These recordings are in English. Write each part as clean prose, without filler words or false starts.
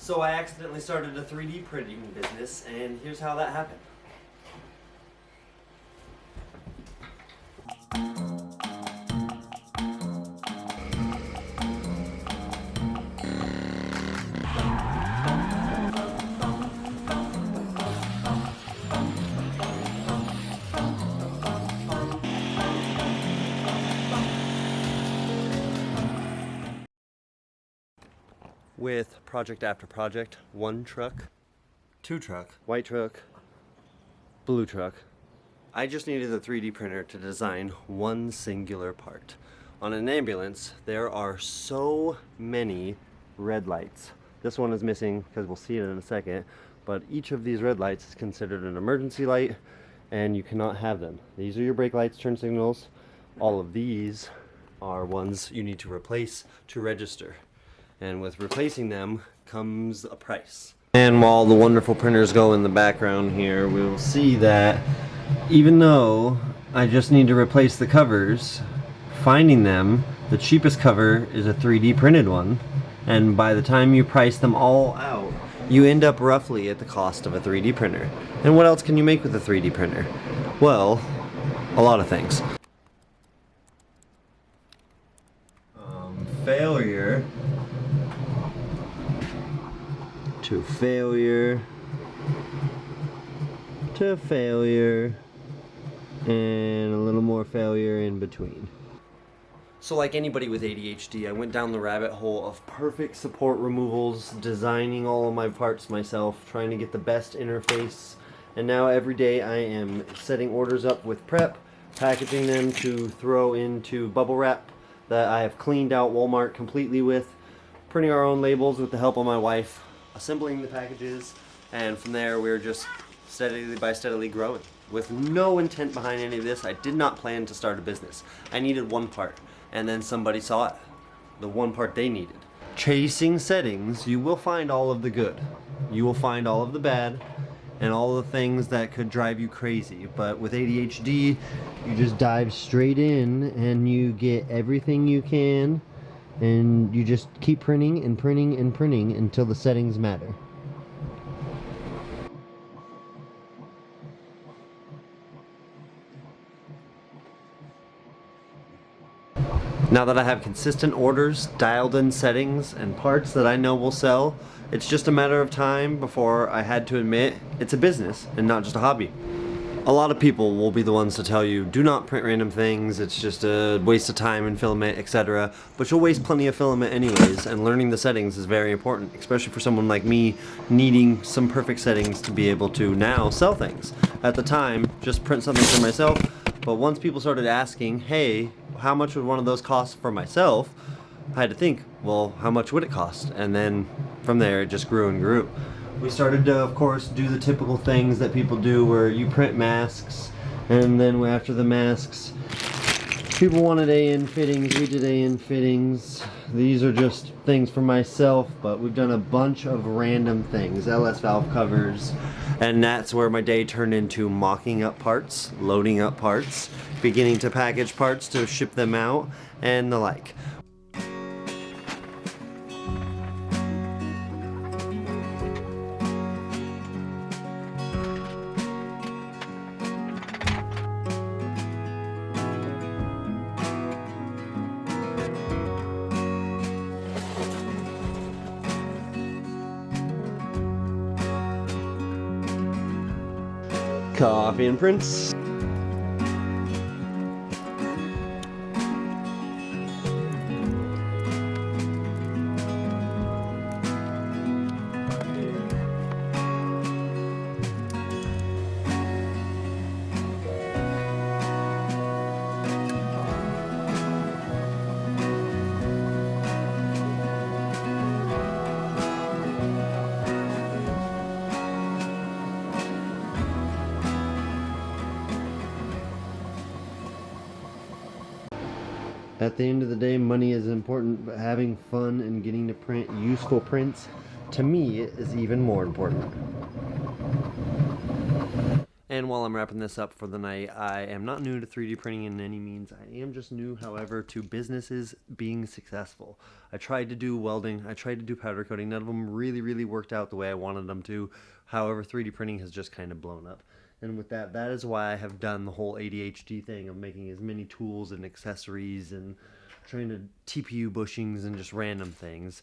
So I accidentally started a 3D printing business, and here's how that happened. With project after project, one truck, two truck, white truck, blue truck, I just needed a 3D printer to design one singular part. On an ambulance, there are so many red lights. This one is missing because we'll see it in a second, but each of these red lights is considered an emergency light and you cannot have them. These are your brake lights, turn signals. All of these are ones you need to replace to register. And with replacing them comes a price. And while the wonderful printers go in the background here, we will see that even though I just need to replace the covers, finding them, the cheapest cover is a 3D printed one. And by the time you price them all out, you end up roughly at the cost of a 3D printer. And what else can you make with a 3D printer? Well, a lot of things. Failure to failure to failure and a little more failure in between. So like anybody with ADHD, I went down the rabbit hole of perfect support removals, designing all of my parts myself, trying to get the best interface, and now every day I am setting orders up with prep, packaging them to throw into bubble wrap that I have cleaned out Walmart completely with, printing our own labels with the help of my wife, assembling the packages, and from there we're just steadily growing. With no intent behind any of this, I did not plan to start a business. I needed one part, and then somebody saw it, the one part they needed. Chasing settings, you will find all of the good. You will find all of the bad, and all the things that could drive you crazy. But with ADHD, you just dive straight in and you get everything you can, and you just keep printing and printing and printing until the settings matter. Now that I have consistent orders, dialed in settings, and parts that I know will sell, it's just a matter of time before I had to admit it's a business and not just a hobby. A lot of people will be the ones to tell you, do not print random things, it's just a waste of time and filament, etc. But you'll waste plenty of filament anyways, and learning the settings is very important, especially for someone like me needing some perfect settings to be able to now sell things. At the time, just print something for myself, but once people started asking, hey, how much would one of those cost for myself? I had to think, well, how much would it cost? And then from there, it just grew and grew. We started to, of course, do the typical things that people do where you print masks, and then after the masks, people wanted A-in fittings, we did A-in fittings. These are just things for myself, but we've done a bunch of random things, LS valve covers, and that's where my day turned into mocking up parts, loading up parts, beginning to package parts to ship them out, and the like. Coffee and prints. At the end of the day, money is important, but having fun and getting to print useful prints, to me, is even more important. And while I'm wrapping this up for the night, I am not new to 3D printing in any means. I am just new, however, to businesses being successful. I tried to do welding, I tried to do powder coating. None of them really worked out the way I wanted them to. However, 3D printing has just kind of blown up. And with that, that is why I have done the whole ADHD thing of making as many tools and accessories and trying to TPU bushings and just random things.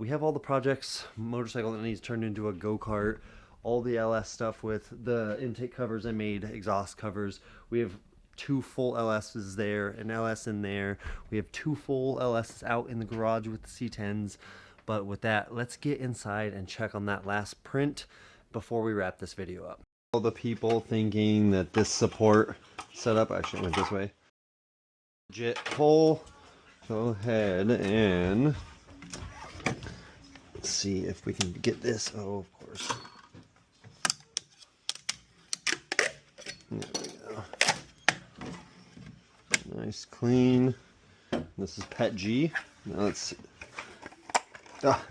We have all the projects, motorcycle that needs turned into a go-kart, all the LS stuff with the intake covers I made, exhaust covers. We have 2 full LSs there, an LS in there. We have 2 full LSs out in the garage with the C10s. But with that, let's get inside and check on that last print before we wrap this video up. All the people thinking that this support setup, actually went this way, legit hole. Go ahead and let's see if we can get this. Oh, of course. There we go. Nice, clean. This is Pet G. Now let's see. Ah.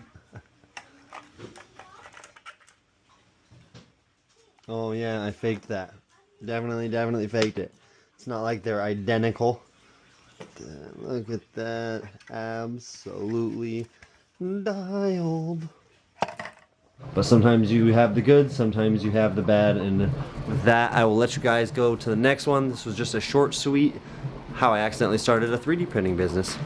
Oh yeah, I faked that. Definitely faked it. It's not like they're identical. Look at that. Absolutely dialed. But sometimes you have the good, sometimes you have the bad, and with that, I will let you guys go to the next one. This was just a short, sweet, how I accidentally started a 3D printing business.